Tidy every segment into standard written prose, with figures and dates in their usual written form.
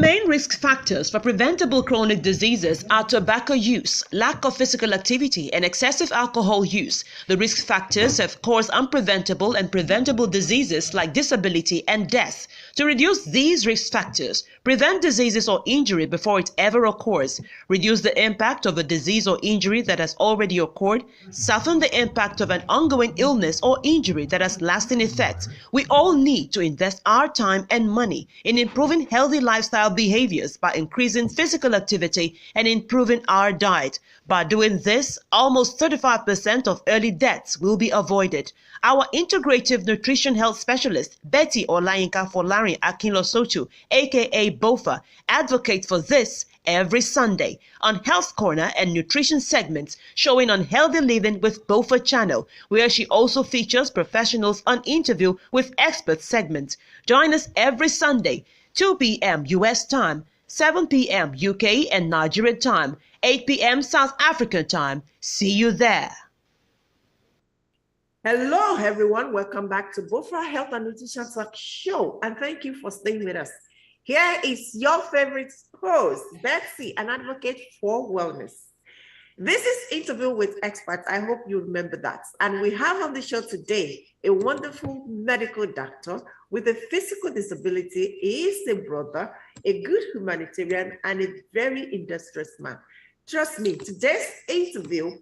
Main risk factors for preventable chronic diseases are tobacco use, lack of physical activity, and excessive alcohol use. The risk factors have caused unpreventable and preventable diseases like disability and death. To reduce these risk factors, prevent diseases or injury before it ever occurs, reduce the impact of a disease or injury that has already occurred, soften the impact of an ongoing illness or injury that has lasting effects. We all need to invest our time and money in improving healthy lifestyle behaviors by increasing physical activity and improving our diet. By doing this, almost 35% of early deaths will be avoided. Our integrative nutrition health specialist, Betty Olayinka Folarin Akinlosotu, aka BOFA, advocates for this every Sunday on Health Corner and Nutrition segments showing on Healthy Living with BOFA channel, where she also features professionals on interview with experts segments. Join us every Sunday, 2 p.m. US time, 7 p.m. UK and Nigerian time, 8 p.m. South African time. See you there. Hello, everyone. Welcome back to BOFA Health and Nutrition Talk Show, and thank you for staying with us. Here is your favorite host, Betsy, an advocate for wellness. This is Interview with Experts. I hope you remember that. And we have on the show today a wonderful medical doctor with a physical disability. He is a brother, a good humanitarian, and a very industrious man. Trust me, today's interview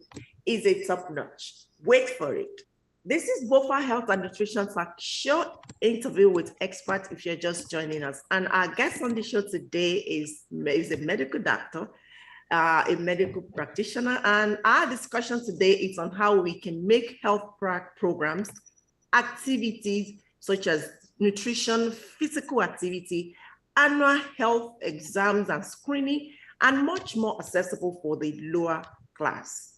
is a top-notch. Wait for it. This is BOFA Health and Nutrition Talk Show, Interview with Experts, if you're just joining us. And our guest on the show today is a medical doctor, a medical practitioner. And our discussion today is on how we can make health programs, activities such as nutrition, physical activity, annual health exams and screening, and much more accessible for the lower class.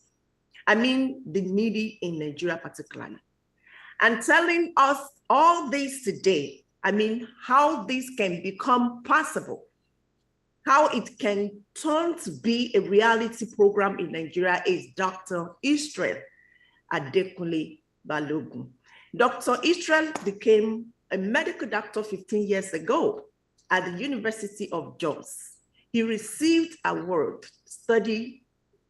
I mean, the needy in Nigeria particularly. And telling us all this today, I mean, how this can become possible, how it can turn to be a reality program in Nigeria is Dr. Isreal Adekunle Balogun. Dr. Isreal became a medical doctor 15 years ago at the University of Jos. He received an award, studied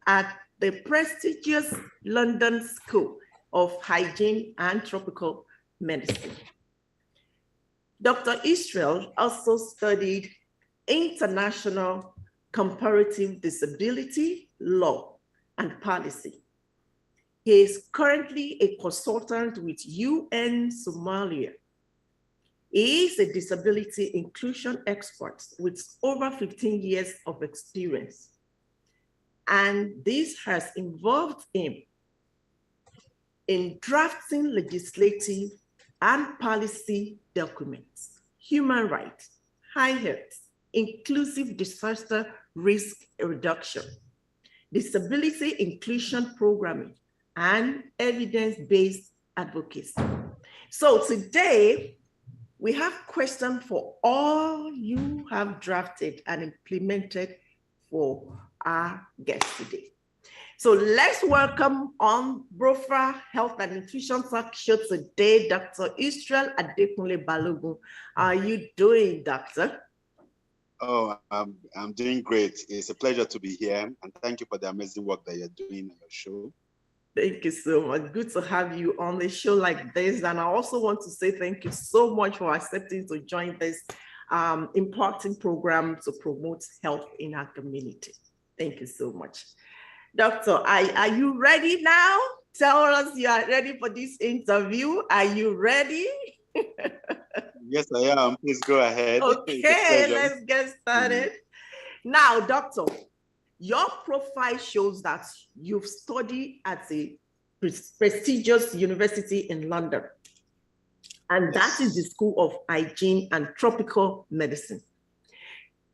at the prestigious London School of Hygiene and Tropical Medicine. Dr. Isreal also studied international comparative disability law and policy. He is currently a consultant with UN Somalia. He is a disability inclusion expert with over 15 years of experience. And this has involved him in drafting legislative and policy documents, human rights, high health, inclusive disaster risk reduction, disability inclusion programming, and evidence-based advocacy. So today, we have questions for all you have drafted and implemented for our guest today. So let's welcome on BOFA Health and Nutrition Talk Show today, Dr. Isreal Adekunle Balogun. How are you doing, doctor? Oh, I'm doing great. It's a pleasure to be here, and thank you for the amazing work that you're doing on your show. Thank you so much. Good to have you on the show like this. And I also want to say thank you so much for accepting to join this important program to promote health in our community. Thank you so much. Doctor, are you ready now? Tell us you are ready for this interview. Are you ready? Yes, I am. Please go ahead. Okay, let's get started. Now, doctor, your profile shows that you've studied at a prestigious university in London. And that is the School of Hygiene and Tropical Medicine.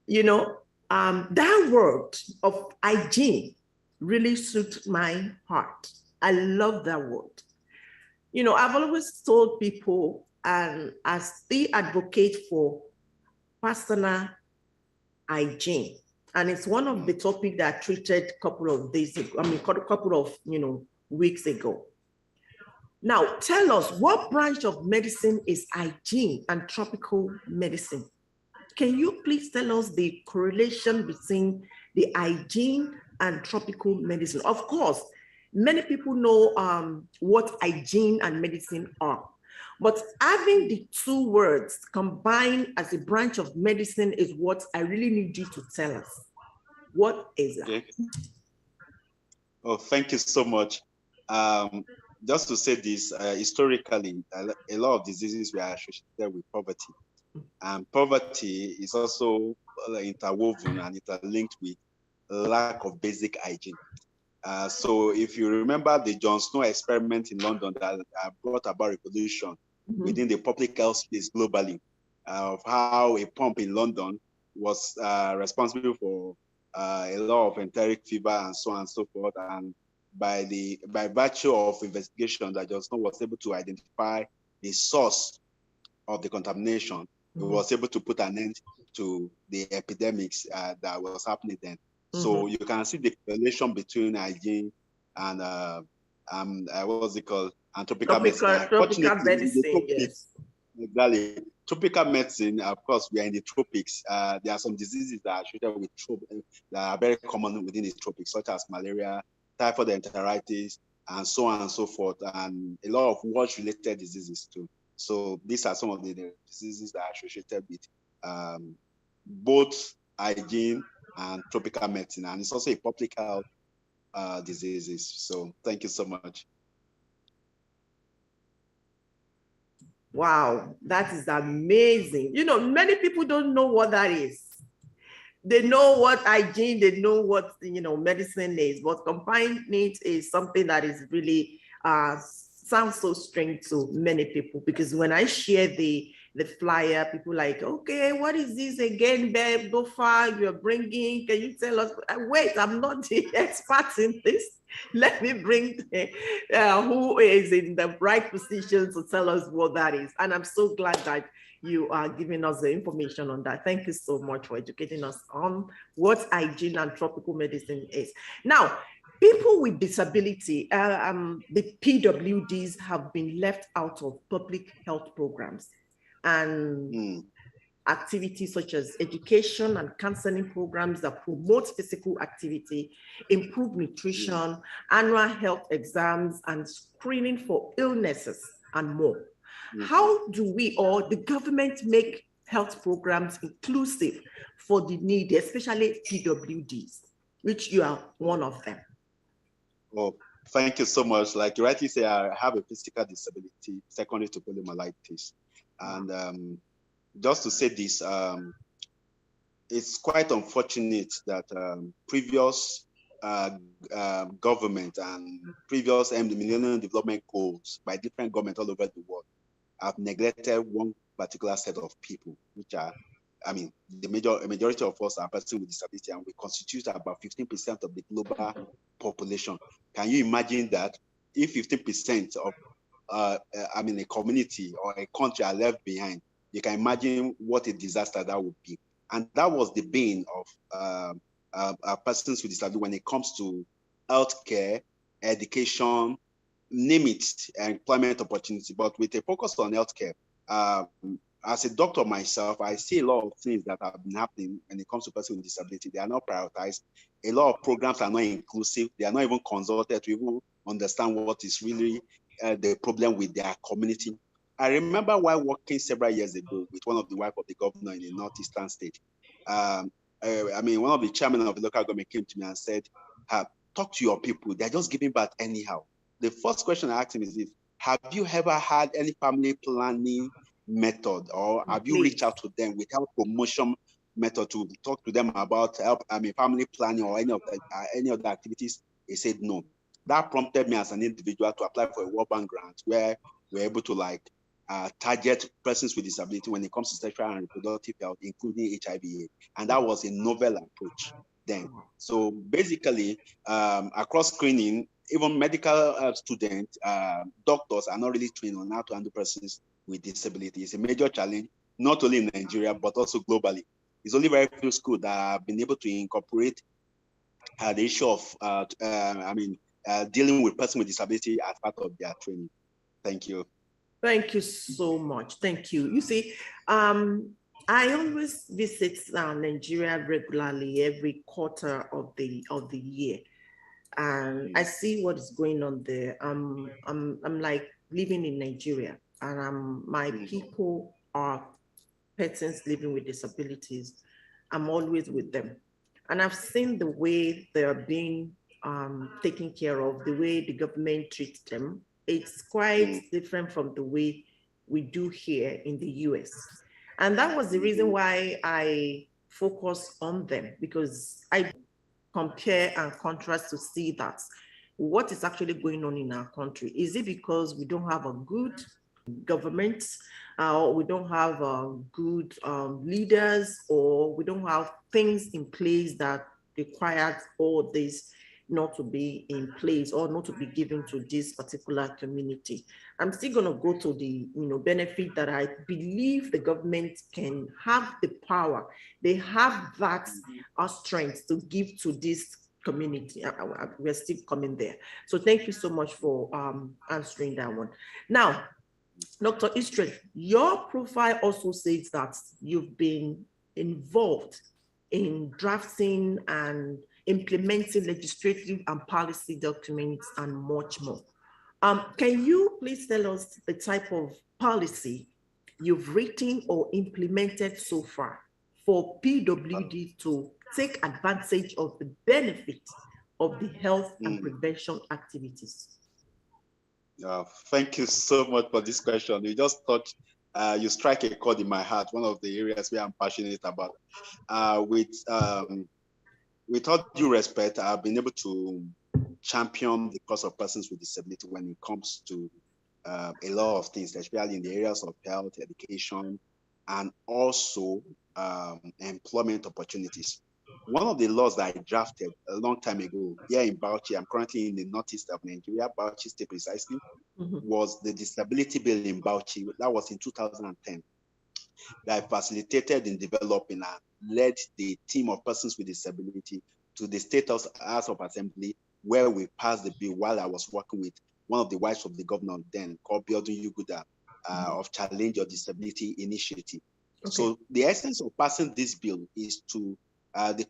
You know, that word of hygiene really suits my heart. I love that word. You know, I've always told people, and as they advocate for personal hygiene, and it's one of the topics that I treated a couple of days ago, a couple of, weeks ago. Now, tell us, what branch of medicine is hygiene and tropical medicine? can you please tell us the correlation between the hygiene and tropical medicine? Of course, many people know what hygiene and medicine are, but having the two words combined as a branch of medicine is what I really need you to tell us. What is that? Okay. Oh, thank you so much. Just to say this, historically, a lot of diseases were associated with poverty. And poverty is also interwoven and interlinked with lack of basic hygiene. So if you remember the John Snow experiment in London that brought about revolution within the public health space globally, of how a pump in London was responsible for a lot of enteric fever and so on and so forth. And by virtue of investigation that John Snow was able to identify the source of the contamination, he was able to put an end to the epidemics that was happening then. So you can see the relation between hygiene and what's it called? And tropical medicine. Tropical medicine, yes. Exactly. Tropical medicine, of course, we are in the tropics. There are some diseases that are associated with that are very common within the tropics, such as malaria, typhoid enteritis, and so on and so forth, and a lot of water-related diseases too. So these are some of the diseases that are associated with both hygiene and tropical medicine, and it's also a public health diseases. So thank you so much. Wow, that is amazing. You know, many people don't know what that is. They know what hygiene, they know what, you know, medicine is, but combining it is something that is really sounds so strange to many people, because when I share the flyer, people like, okay, what is this again, babe? Go far, you're bringing, can you tell us? Wait, I'm not the expert in this. Let me bring who is in the right position to tell us what that is. And I'm so glad that you are giving us the information on that. Thank you so much for educating us on what hygiene and tropical medicine is. Now, people with disability, the PWDs have been left out of public health programs and activities such as education and counseling programs that promote physical activity, improve nutrition, annual health exams, and screening for illnesses and more. How do we or the government make health programs inclusive for the needy, especially PWDs, which you are one of them? Oh, thank you so much. Like you rightly say, I have a physical disability secondary to poliomyelitis. And just to say this, it's quite unfortunate that previous government and previous Millennium Development Goals by different governments all over the world have neglected one particular set of people, which are, I mean, the majority of us are persons with disability, and we constitute about 15% of the global population. Can you imagine that if 15% of, I mean, a community or a country are left behind? You can imagine what a disaster that would be. And that was the bane of persons with disability when it comes to healthcare, education, name it, employment opportunity. But with a focus on healthcare, as a doctor myself, I see a lot of things that have been happening when it comes to persons with disability. They are not prioritized. A lot of programs are not inclusive. They are not even consulted to even understand what is really the problem with their community. I remember while working several years ago with one of the wife of the governor in a northeastern state. I mean, one of the chairmen of the local government came to me and said, talk to your people. They're just giving birth anyhow. The first question I asked him is this: have you ever had any family planning method, or have you reached out to them with health promotion method to talk to them about family planning or any of the activities? He said no. That prompted me as an individual to apply for a World Bank grant where we're able to target persons with disability when it comes to sexual and reproductive health, including HIV/AIDS. And that was a novel approach then. So basically, across screening, even medical students, doctors are not really trained on how to handle persons with disability. It's a major challenge, not only in Nigeria, but also globally. It's only very few schools that have been able to incorporate the issue of, dealing with persons with disability as part of their training. Thank you. Thank you so much. Thank you. You see, I always visit Nigeria regularly every quarter of the year, and I see what is going on there. I'm like living in Nigeria, and my people are persons living with disabilities. I'm always with them, and I've seen the way they are being taken care of, the way the government treats them. It's quite different from the way we do here in the US. And that was the reason why I focus on them, because I compare and contrast to see that what is actually going on in our country. Is it because we don't have a good government, we don't have good leaders, or we don't have things in place that requires all this not to be in place or not to be given to this particular community? I'm still going to go to the benefit that I believe the government can have the power. They have that strength to give to this community. We're still coming there. So thank you so much for answering that one. Now, Dr. Isreal, your profile also says that you've been involved in drafting and implementing legislative and policy documents and much more. Can you please tell us the type of policy you've written or implemented so far for PWD to take advantage of the benefit of the health and prevention activities? Thank you so much for this question. You just touched, you strike a chord in my heart, one of the areas where I'm passionate about. With all due respect, I've been able to champion the cause of persons with disability when it comes to a lot of things, especially in the areas of health, education, and also employment opportunities. One of the laws that I drafted a long time ago here in Bauchi, I'm currently in the northeast of Nigeria, Bauchi State precisely, was the disability bill in Bauchi. That was in 2010. That I facilitated in developing and led the team of persons with disability to the State House of Assembly, where we passed the bill while I was working with one of the wives of the governor then, called Broadening of Challenge Your Disability Initiative. Okay. So the essence of passing this bill is to,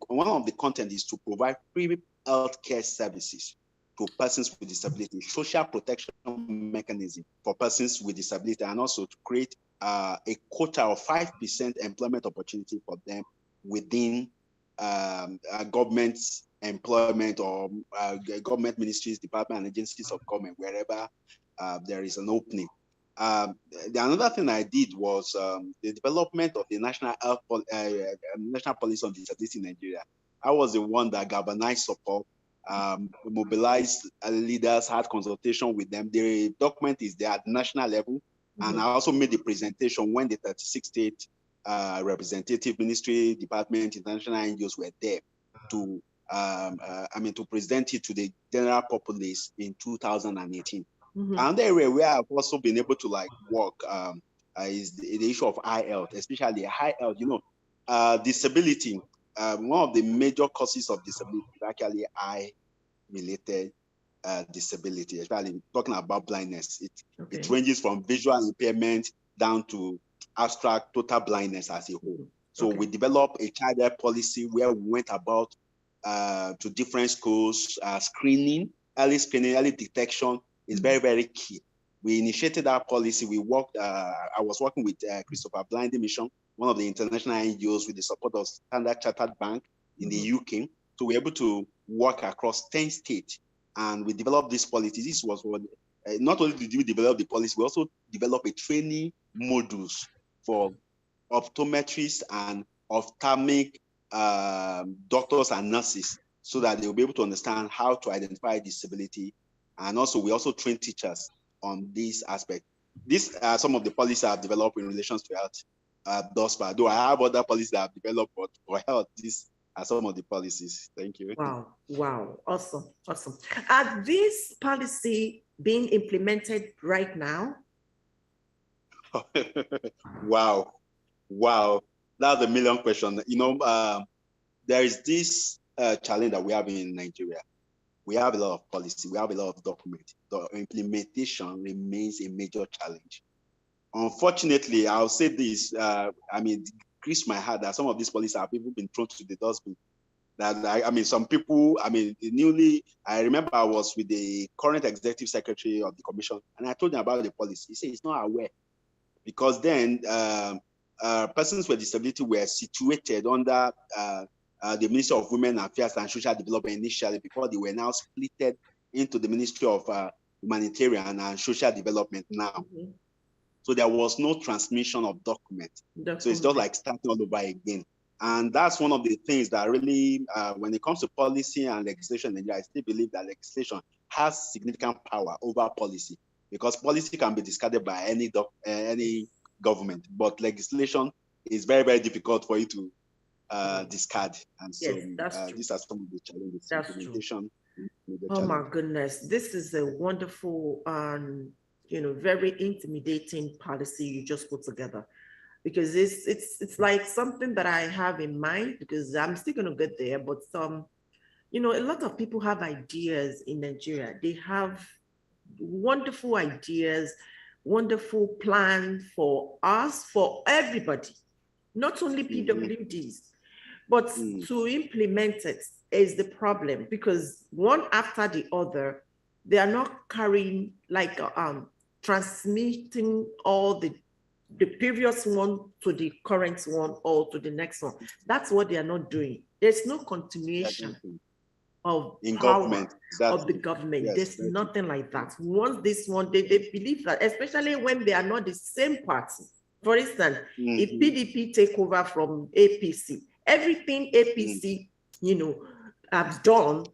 one of the content is to provide free healthcare services to persons with disability, social protection mechanism for persons with disability, and also to create a quota of 5% employment opportunity for them within government employment or government ministries, department, and agencies of government, wherever there is an opening. Another thing I did was the development of the National Policy on Disability in Nigeria. I was the one that galvanized support, mobilized leaders, had consultation with them. The document is there at national level. And I also made the presentation when the 36 state representative ministry, department, international NGOs were there to, to present it to the general populace in 2018. Another area where I've also been able to work is the issue of high health, especially high health. Disability. One of the major causes of disability is actually eye-related disability, especially talking about blindness. It ranges from visual impairment down to abstract total blindness as a whole. So we developed a child health policy where we went about to different schools, screening, early detection is very, very key. We initiated that policy. We worked, I was working with Christopher Blinding Mission, one of the international NGOs, with the support of Standard Chartered Bank in the UK. So we're able to work across 10 states. And we developed this policy. This was what, not only did we develop the policy, we also developed a training modules for optometrists and ophthalmic doctors and nurses, so that they'll be able to understand how to identify disability. And also, we also train teachers on this aspect. These are some of the policies I've developed in relation to health thus far. Though I have other policies that I've developed, but for health, these are some of the policies. Thank you. Wow. Awesome. Are these policy being implemented right now? Wow. That's a million question. There is this challenge that we have in Nigeria. We have a lot of policy, we have a lot of document. The implementation remains a major challenge. Unfortunately, I'll say this, grieves my heart that some of these policies have even been thrown to the dustbin. That some people, I remember I was with the current executive secretary of the commission, and I told him about the policy. He said he's not aware, because then persons with disability were situated under the Ministry of Women Affairs and Social Development initially, before they were now splitted into the Ministry of Humanitarian and Social Development now. Mm-hmm. So there was no transmission of documents. So it's just like starting all over again. And that's one of the things that really, when it comes to policy and legislation in Nigeria, I still believe that legislation has significant power over policy, because policy can be discarded by any government, but legislation is very, very difficult for you to discard. And so these are some of the challenges. That's true. Oh my goodness, this is a wonderful and very intimidating policy you just put together. Because it's like something that I have in mind, because I'm still going to get there. But a lot of people have ideas in Nigeria. They have wonderful ideas, wonderful plans for us, for everybody, not only PWDs, but to implement it is the problem, because one after the other, they are not carrying, like transmitting all the previous one to the current one or to the next one. That's what they are not doing. There's no continuation of government of the government. Yes, there's nothing like that. Once this one, they believe that, especially when they are not the same party. For instance, if PDP take over from APC, everything APC, have done,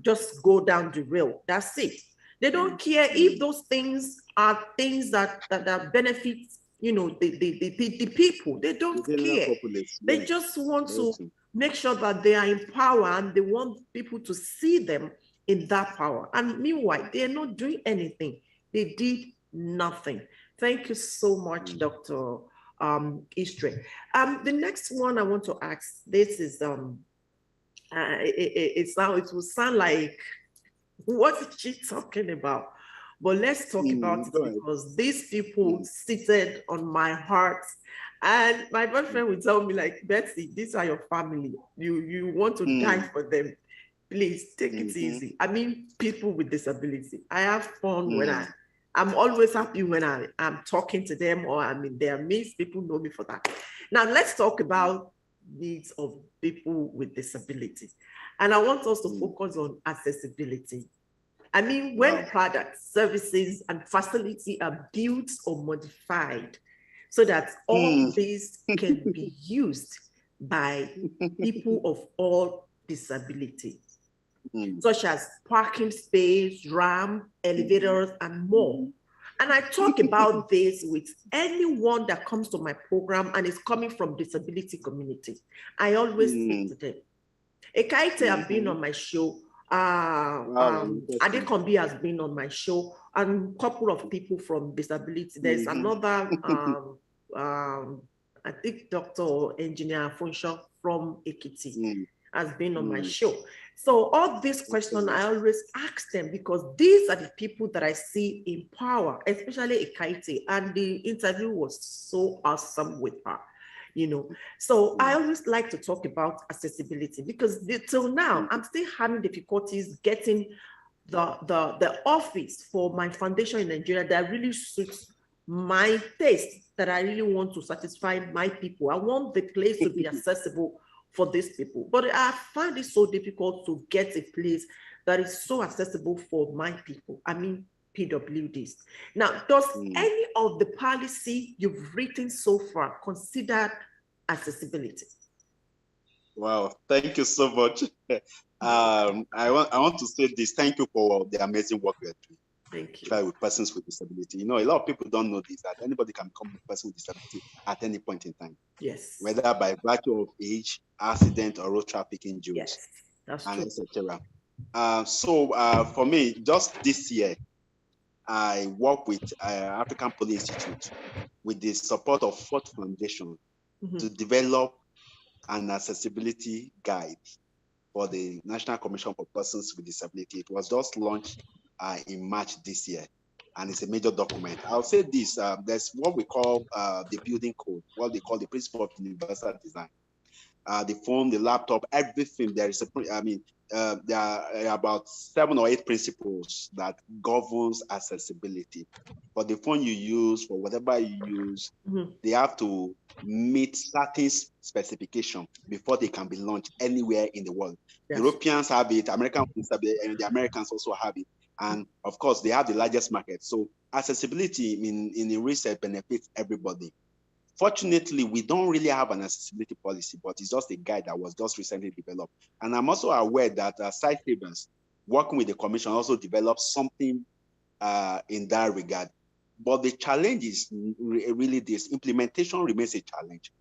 just go down the rail. That's it. They don't care if those things are things that benefit the people. They don't care. They just want to make sure that they are in power, and they want people to see them in that power. And meanwhile, they are not doing anything. They did nothing. Thank you so much, Dr. Isreal. The next one I want to ask, this is it will sound like, what is she talking about? But let's talk about it, because these people seated on my heart. And my boyfriend would tell me, like, Betsy, these are your family. You want to die for them. Please take it easy. I mean, people with disability. I have fun when I'm always happy when I'm talking to them, or I'm in their midst. People know me for that. Now, let's talk about needs of people with disability. And I want us to focus on accessibility. I mean, when products, services, and facility are built or modified so that all these can be used by people of all disabilities, such as parking space, ramp, elevators, and more. And I talk about this with anyone that comes to my program and is coming from disability community. I always speak to them. Ekaite have been on my show. Adekunle has been on my show, and a couple of people from disability. There's another, I think Dr. or Engineer Funsho from Ekiti has been on my show. So all these questions, I always ask them, because these are the people that I see in power, especially Ekaite, and the interview was so awesome with her. So I always like to talk about accessibility, because till now I'm still having difficulties getting the office for my foundation in Nigeria that really suits my taste, that I really want to satisfy my people. I want the place to be accessible for these people, but I find it so difficult to get a place that is so accessible for my people. I mean, PWDs. Now, does any of the policy you've written so far consider accessibility? Wow, thank you so much. I want to say this. Thank you for the amazing work you're doing. Thank you. Try with persons with disability. A lot of people don't know this, that anybody can become a person with disability at any point in time. Yes. Whether by virtue of age, accident, or road traffic injuries. Yes, that's true. Etc. For me, just this year, I work with African Police Institute with the support of Ford Foundation to develop an accessibility guide for the National Commission for Persons with Disability. It was just launched in March this year. and it's a major document. I'll say this, there's what we call the building code, what they call the principle of universal design. The phone, the laptop, everything. There is there are about 7 or 8 principles that governs accessibility. For the phone you use, for whatever you use, they have to meet certain specifications before they can be launched anywhere in the world. Yes. Europeans have it, Americans have it, and the Americans also have it. And of course, they have the largest market. So accessibility in research benefits everybody. Fortunately, we don't really have an accessibility policy, but it's just a guide that was just recently developed. And I'm also aware that Sightsavers, working with the Commission, also developed something in that regard. But the challenge is really this. Implementation remains a challenge.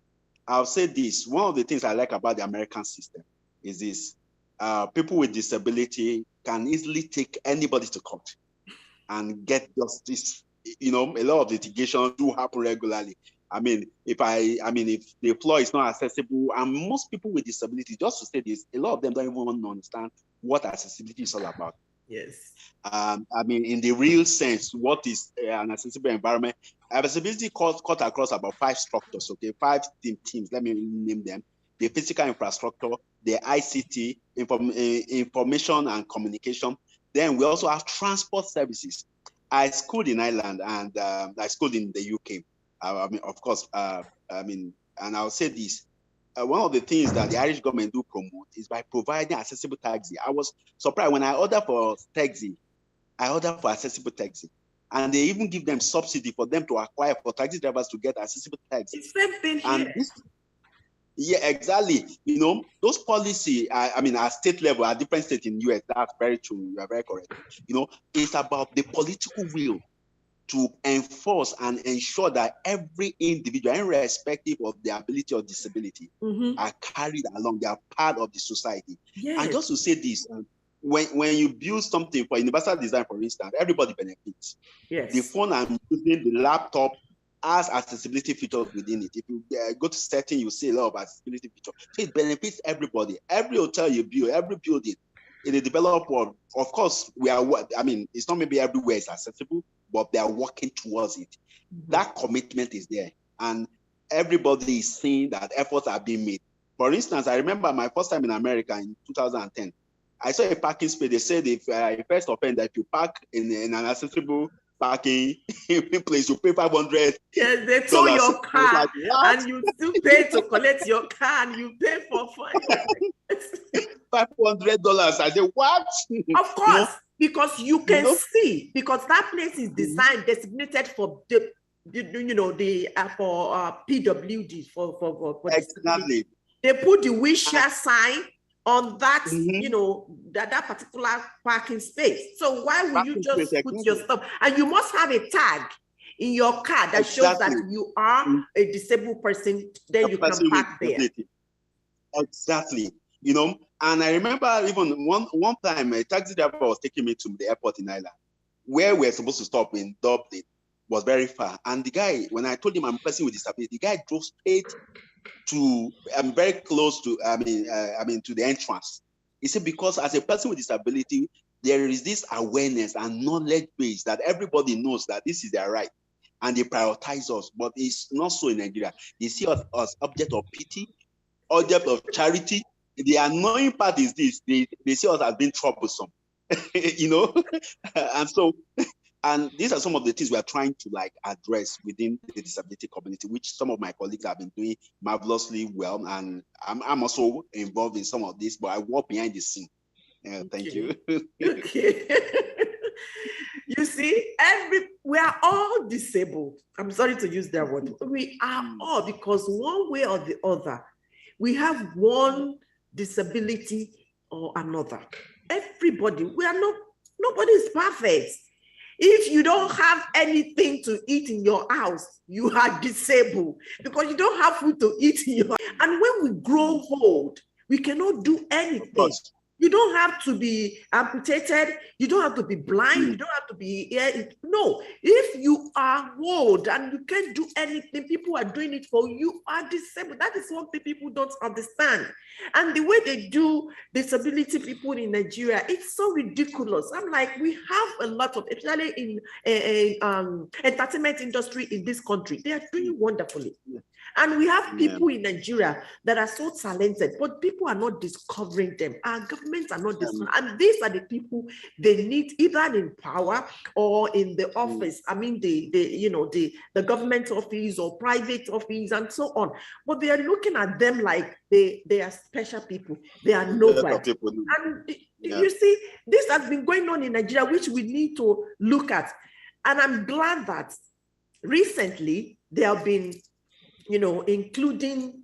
I'll say this. One of the things I like about the American system is this. People with disability can easily take anybody to court and get justice. A lot of litigation do happen regularly. If the floor is not accessible, and most people with disability, just to say this, a lot of them don't even want to understand what accessibility is all about. Yes. In the real sense, what is an accessible environment? Accessibility cut across about 5 structures, okay? 5 teams, let me name them. The physical infrastructure, the ICT, information and communication. Then we also have transport services. I schooled in Ireland and I schooled in the UK. Of course, and I'll say this. One of the things that the Irish government do promote is by providing accessible taxi. I was surprised when I ordered for taxi. I ordered for accessible taxi. And they even give them subsidy for them to acquire for taxi drivers to get accessible taxi. It's same thing here. Yeah, exactly. Those policy, at state level, at different states in the US, that's very true. You are very correct. It's about the political will to enforce and ensure that every individual, irrespective of their ability or disability, are carried along. They are part of the society. Yes. And just to say this, when you build something for universal design, for instance, everybody benefits. Yes. The phone I'm using, the laptop, has accessibility features within it. If you go to setting, you see a lot of accessibility features. So it benefits everybody. Every hotel you build, every building in the developed world, of course, it's not maybe everywhere is accessible, but they are working towards it. That commitment is there. And everybody is seeing that efforts are being made. For instance, I remember my first time in America in 2010. I saw a parking space. They said if first offender, if you park in an accessible parking place, you pay $500. Yes, they tow your car, and you still pay to collect your car, and you pay for $500. I said, what? Of course, because you can see, because that place is designed, designated for the PWD for exactly. They put the wheelchair sign on that, that particular parking space. So why would you just put your stuff? And you must have a tag in your car that shows that you are a disabled person. Then you can park there. Exactly. And I remember even one time a taxi driver was taking me to the airport in Ireland, where we're supposed to stop in Dublin, was very far. And the guy, when I told him I'm a person with disability, the guy drove straight to very close to to the entrance. He said, because as a person with disability, there is this awareness and knowledge base that everybody knows that this is their right, and they prioritize us. But it's not so in Nigeria. They see us as object of pity, object of charity. The annoying part is this: they see us as being troublesome, and these are some of the things we are trying to address within the disability community, which some of my colleagues have been doing marvelously well. And I'm also involved in some of this, but I work behind the scene. Thank you. Okay. You see, we are all disabled. I'm sorry to use that word. We are all, because one way or the other, we have one disability or another. Everybody, nobody is perfect. If you don't have anything to eat in your house, you are disabled because you don't have food to eat in your house. And when we grow old, we cannot do anything. You don't have to be amputated. You don't have to be blind. You don't have to be, no. If you are old and you can't do anything, people are doing it for you, you are disabled. That is one thing people don't understand. And the way they do disability people in Nigeria, it's so ridiculous. I'm like, we have a lot of, especially in entertainment industry in this country, they are doing wonderfully. And we have people in Nigeria that are so talented, but people are not discovering them. Our governments are not discovering. And these are the people they need either in power or in the office. I mean, the government office or private office and so on. But they are looking at them like they are special people. They are nobody. And you see, this has been going on in Nigeria, which we need to look at. And I'm glad that recently there have been, including,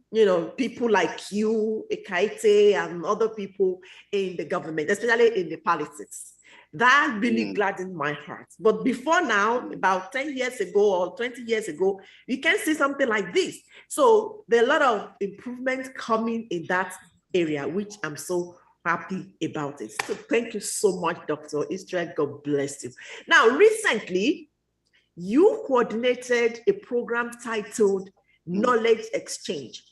people like you, Ekaite, and other people in the government, especially in the politics. That really gladdened my heart. But before now, about 10 years ago or 20 years ago, you can see something like this. So there are a lot of improvements coming in that area, which I'm so happy about it. So thank you so much, Dr. Isreal. God bless you. Now, recently, you coordinated a program titled Knowledge Exchange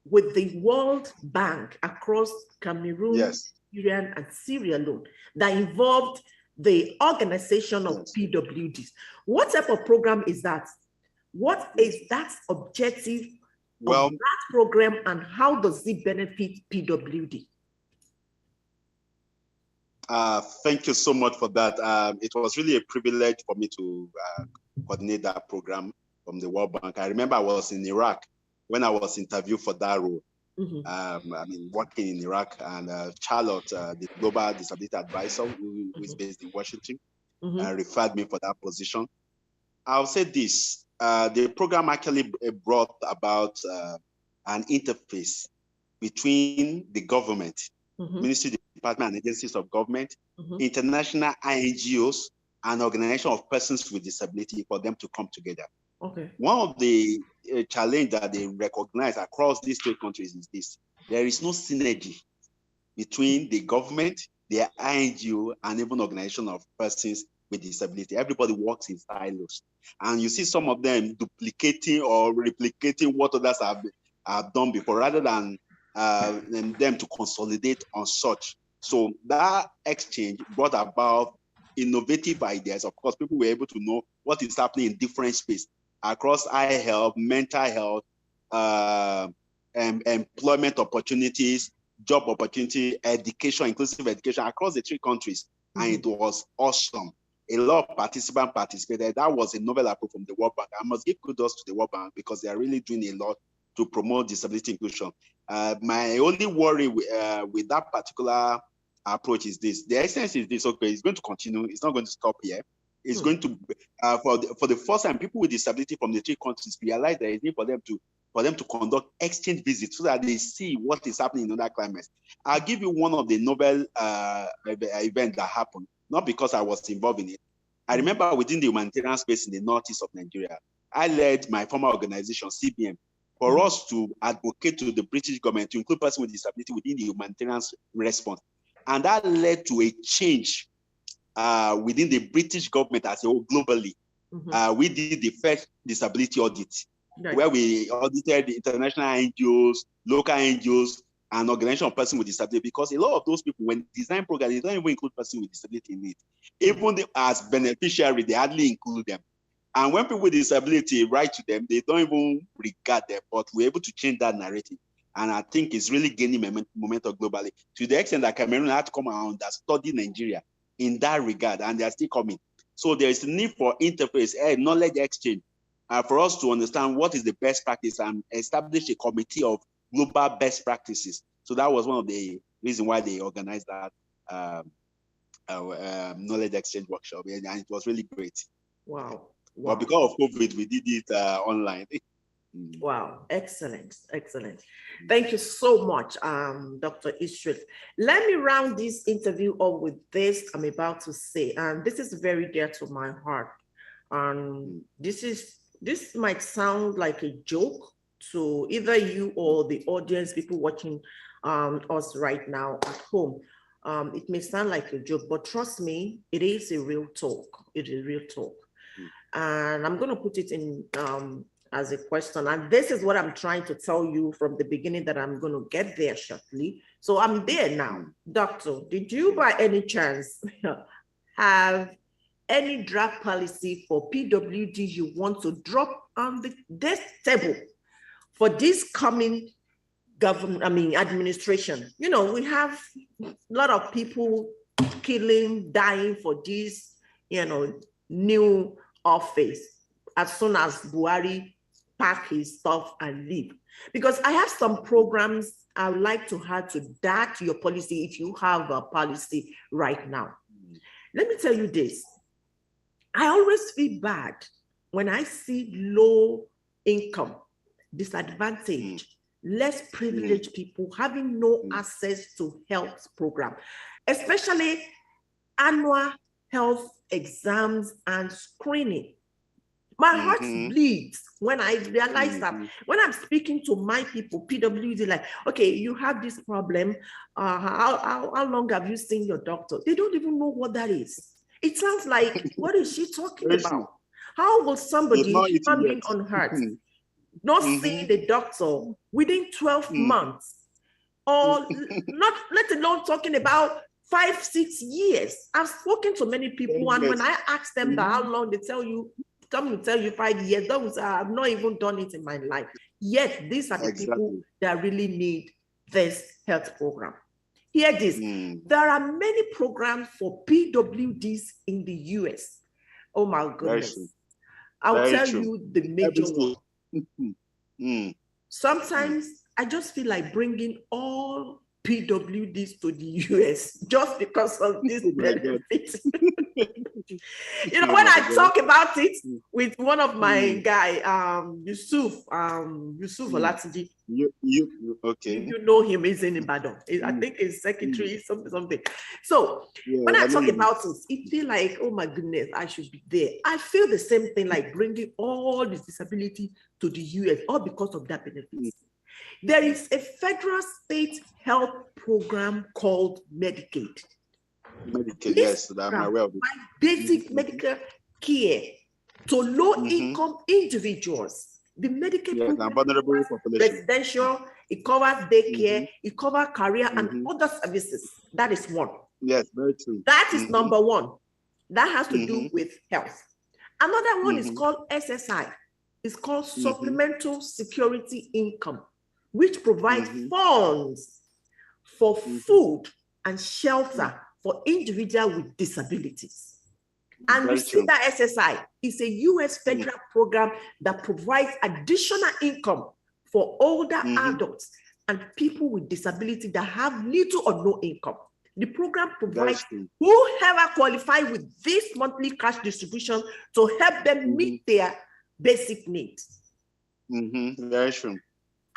with the World Bank across Cameroon, Syria, and Sierra Leone that involved the organization of PWDs. What type of program is that? What is that objective of that program, and how does it benefit PWD? Thank you so much for that. It was really a privilege for me to coordinate that program from the World Bank. I remember I was in Iraq when I was interviewed for that role. Working in Iraq, and Charlotte, the Global Disability Advisor, who is based in Washington, referred me for that position. I'll say this, the program actually brought about an interface between the government, Ministry, Department, and agencies of government, international NGOs, and organization of persons with disability for them to come together. One of the challenge that they recognize across these three countries is this: there is no synergy between the government, the NGO, and even organization of persons with disability. Everybody works in silos. And you see some of them duplicating or replicating what others have done before, rather than them to consolidate on such. So that exchange brought about innovative ideas. Of course, people were able to know what is happening in different spaces across eye health, mental health, employment opportunities, job opportunity, education, inclusive education across the three countries. And it was awesome. A lot of participants participated. That was a novel approach from the World Bank. I must give kudos to the World Bank because they are really doing a lot to promote disability inclusion. My only worry with that particular approach is this: the essence is this. Okay, it's going to continue. It's not going to stop here. It's going to for the first time, people with disability from the three countries realize there is need for them to conduct exchange visits so that they see what is happening in other climates. I'll give you one of the novel events that happened, not because I was involved in it. I remember within the humanitarian space in the northeast of Nigeria, I led my former organization, CBM, for us to advocate to the British government to include persons with disability within the humanitarian response. And that led to a change within the British government as a whole globally. We did the first disability audit, where we audited the international NGOs, local NGOs, and organization of persons with disability, because a lot of those people, when design programs, they don't even include persons with disability in it. Even as beneficiaries, they hardly include them. And when people with disability write to them, they don't even regard them, but we're able to change that narrative. And I think it's really gaining momentum globally, to the extent that Cameroon had to come around and study Nigeria in that regard, and they're still coming. So there is a need for interface, knowledge exchange, for us to understand what is the best practice and establish a committee of global best practices. So that was one of the reasons why they organized that knowledge exchange workshop, and it was really great. Wow. But because of COVID, we did it online. Wow, excellent, excellent. Thank you so much, Dr. Isreal. Let me round this interview up with this I'm about to say, and this is very dear to my heart. This might sound like a joke to either you or the audience, people watching us right now at home. It may sound like a joke, but trust me, it is a real talk. It is real talk. And I'm going to put it in as a question. And this is what I'm trying to tell you from the beginning, that I'm going to get there shortly. So I'm there now. Doctor, did you by any chance have any draft policy for PWD you want to drop on this table for this coming government, administration? You know, we have a lot of people killing, dying for this, new office as soon as Buhari pack his stuff and leave. Because I have some programs I would like to add to that, your policy, if you have a policy right now. Let me tell you this. I always feel bad when I see low income, disadvantaged, less privileged people having no access to health program, especially annual health exams and screening. My heart bleeds when I realize that when I'm speaking to my people, PWD, like, okay, you have this problem. How long have you seen your doctor? They don't even know what that is. It sounds like, what is she talking about? How will somebody, human being on earth, not see the doctor within 12 months, or not, let alone talking about 5-6 years? I've spoken to many people, and when I ask them that how long, they tell you, some will tell you 5 years. Those I've not even done it in my life. Yet these are the people that really need this health program. Hear this. There are many programs for PWDs in the US. Oh my goodness. I'll tell you the major one. Sometimes I just feel like bringing all PWDs to the US just because of this benefit. When I talk about it with one of my guy, Yusuf Olatiji. You know him, he's in Ibadan. I think he's secretary, something. So when I talk about it feels like, oh my goodness, I should be there. I feel the same thing, like bringing all this disability to the US, all because of that benefit. There is a federal state health program called Medicaid. Yes, I'm aware of it. Basic medical care to low-income individuals. The Medicaid program vulnerable population. Residential, it covers daycare, it covers career and other services. That is one. Yes, very true. That is number one. That has to do with health. Another one is called SSI. It's called Supplemental Security Income, which provides funds for food and shelter for individuals with disabilities. And you see that SSI is a US federal program that provides additional income for older adults and people with disability that have little or no income. The program provides whoever qualify with this monthly cash distribution to help them meet their basic needs. Very true.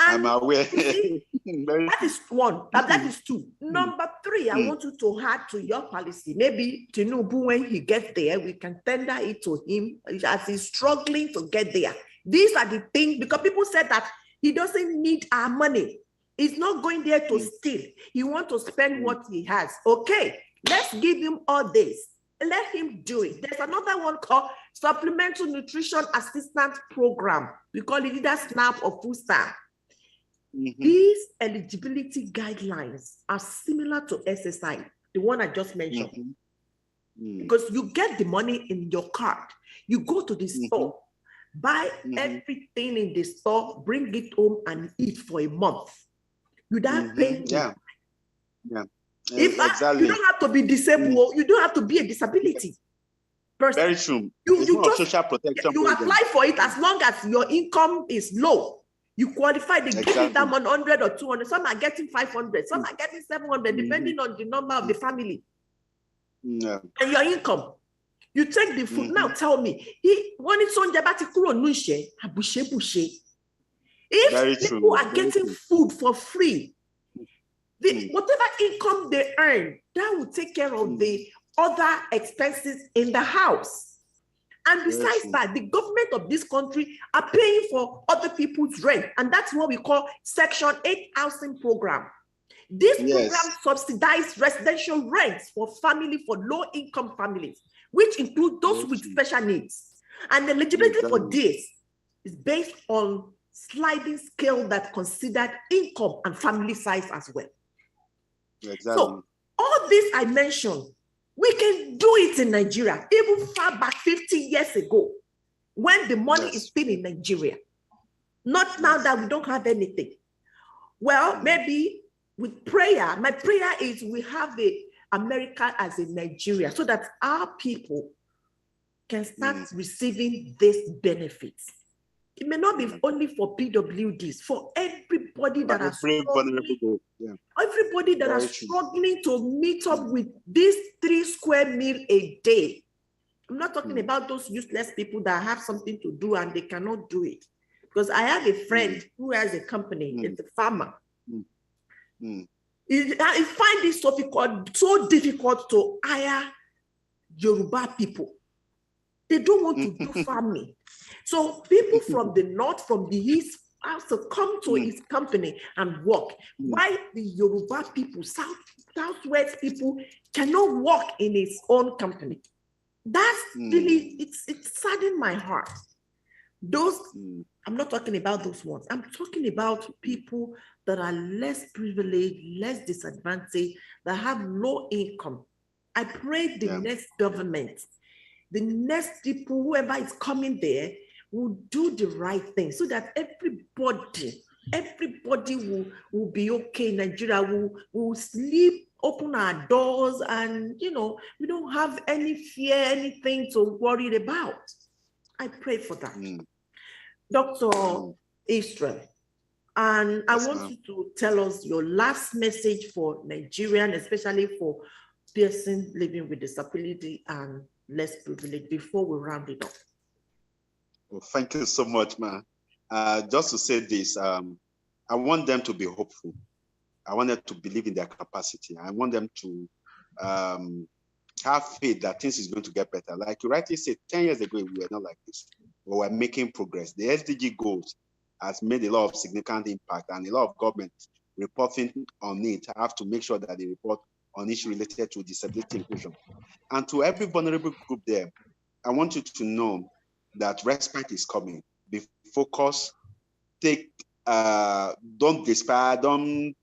And I'm aware. That is one. That is two. Number three, I want you to add to your policy. Maybe Tinubu, when he gets there, we can tender it to him as he's struggling to get there. These are the things, because people said that he doesn't need our money. He's not going there to steal. He wants to spend what he has. Okay, let's give him all this. Let him do it. There's another one called Supplemental Nutrition Assistance Program. We call it either SNAP or Food Stamp. These eligibility guidelines are similar to SSI, the one I just mentioned. Because you get the money in your card, you go to the store, buy everything in the store, bring it home and eat for a month. You don't pay. You don't have to be disabled, you don't have to be a disability person. Very true. You just social protection. You apply for it as long as your income is low. You qualify, they give you that 100 or 200. Some are getting 500, some are getting 700, depending on the number of the family and your income. You take the food. Now tell me, if people are getting food for free, whatever income they earn, that will take care of the other expenses in the house. And besides that, the government of this country are paying for other people's rent. And that's what we call Section 8 housing program. This program subsidizes residential rents for low-income families, which include those with special needs. And the eligibility for this is based on sliding scale that considered income and family size as well. Exactly. So all this I mentioned, we can do it in Nigeria, even far back 50 years ago, when the money is still in Nigeria. Not now that we don't have anything. Well, maybe with prayer, my prayer is we have America as a Nigeria so that our people can start receiving these benefits. It may not be only for PWDs, for everybody that are struggling to meet up with this 3 square meal a day. I'm not talking about those useless people that have something to do and they cannot do it. Because I have a friend who has a company, it's a farmer. I find it so difficult to hire Yoruba people. They don't want to do farming. So people from the north, from the east, have to come to his company and work. Why the Yoruba people, southwest people cannot work in his own company? That's really, it's saddened my heart. Those, I'm not talking about those ones. I'm talking about people that are less privileged, less disadvantaged, that have low income. I pray the next government, the next people, whoever is coming there, will do the right thing so that everybody will be okay. Nigeria will sleep, open our doors, and we don't have any fear, anything to worry about. I pray for that. Dr. Isreal, and I want you to tell us your last message for Nigerian, especially for persons living with disability and less privileged, before we round it up. Well, thank you so much, man. Just to say this, I want them to be hopeful. I want them to believe in their capacity. I want them to have faith that things is going to get better. Like you rightly said, 10 years ago, we were not like this, but we're making progress. The SDG goals has made a lot of significant impact, and a lot of governments reporting on it have to make sure that they report on issues related to disability inclusion. And to every vulnerable group there, I want you to know that respite is coming. Be focused, don't despair, don't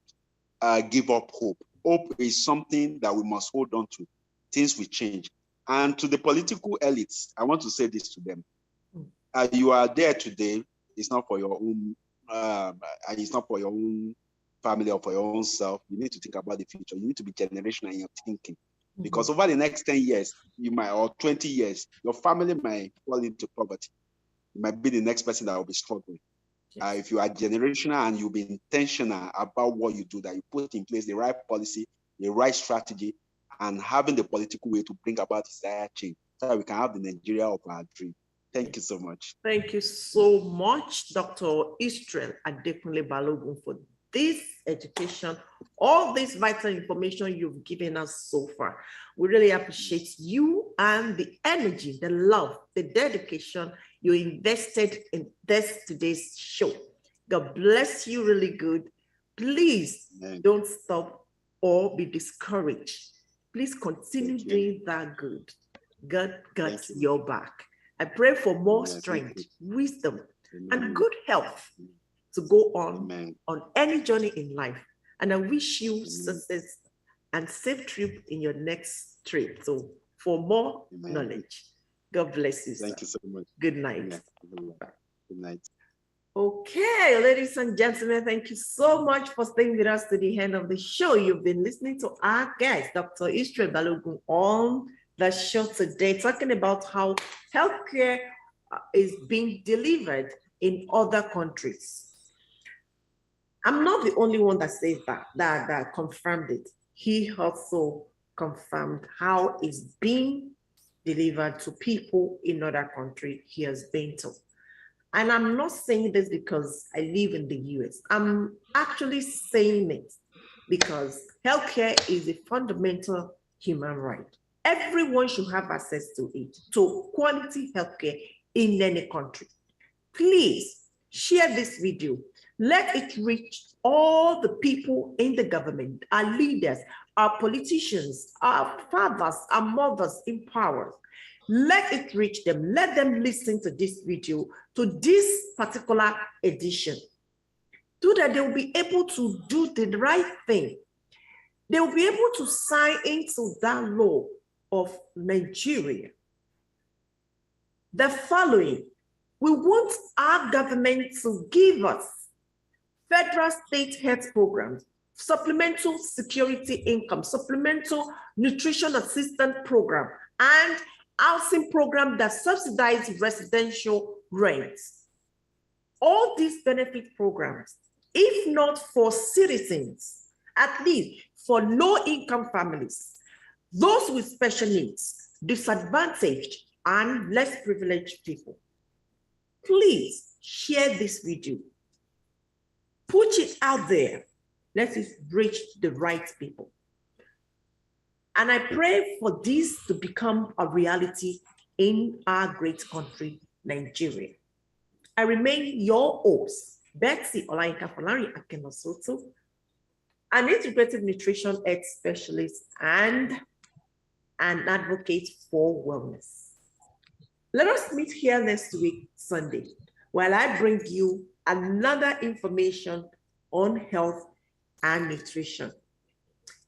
give up hope. Hope is something that we must hold on to. Things will change. And to the political elites, I want to say this to them. You are there today. It's not for your own. It's not for your own family or for your own self. You need to think about the future. You need to be generational in your thinking, because over the next 10 years, or 20 years, your family might fall into poverty. You might be the next person that will be struggling. If you are generational and you'll be intentional about what you do, that you put in place the right policy, the right strategy, and having the political way to bring about desired change, so that we can have the Nigeria of our dream. Thank you so much. Thank you so much, Dr. Isreal Adekunle Balogun, for this education, all this vital information you've given us so far. We really appreciate you and the energy, the love, the dedication you invested in today's show. God bless you really good. Please don't stop or be discouraged. Please continue doing that good. God got your back. I pray for more strength, wisdom, and good health to go on any journey in life. And I wish you success and safe trip in your next trip. So for more knowledge, God bless you. Thank you so much. Good night. Good night. Okay, ladies and gentlemen, thank you so much for staying with us to the end of the show. You've been listening to our guest, Dr. Isreal Balogun, on the show today, talking about how healthcare is being delivered in other countries. I'm not the only one that says that confirmed it. He also confirmed how it's being delivered to people in other countries he has been to. And I'm not saying this because I live in the US. I'm actually saying it because healthcare is a fundamental human right. Everyone should have access to it, to quality healthcare in any country. Please share this video Let it reach all the people in the government, our leaders, our politicians, our fathers, our mothers in power. Let it reach them. Let them listen to this video, to this particular edition, so that they will be able to do the right thing. They will be able to sign into that law of Nigeria. The following: we want our government to give us federal state health programs, supplemental security income, supplemental nutrition assistance program, and housing program that subsidize residential rents. All these benefit programs, if not for citizens, at least for low-income families, those with special needs, disadvantaged, and less privileged people. Please share this video. Put it out there. Let it reach the right people. And I pray for this to become a reality in our great country, Nigeria. I remain your host, Betsy Olayinka Akenosoto, an integrative nutrition health specialist and an advocate for wellness. Let us meet here next week, Sunday, while I bring you another information on health and nutrition.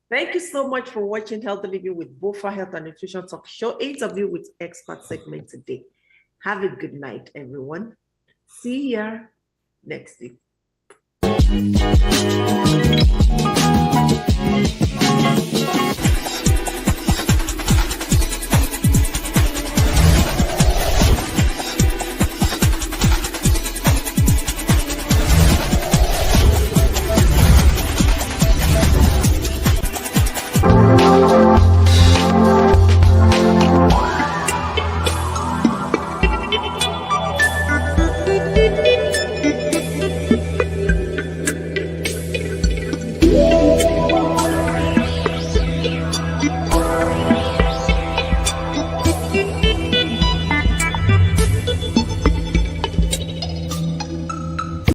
Thank you so much for watching Healthy Living with Bofa Health and Nutrition Talk Show interview with expert segment today. Have a good night, everyone. See ya next week.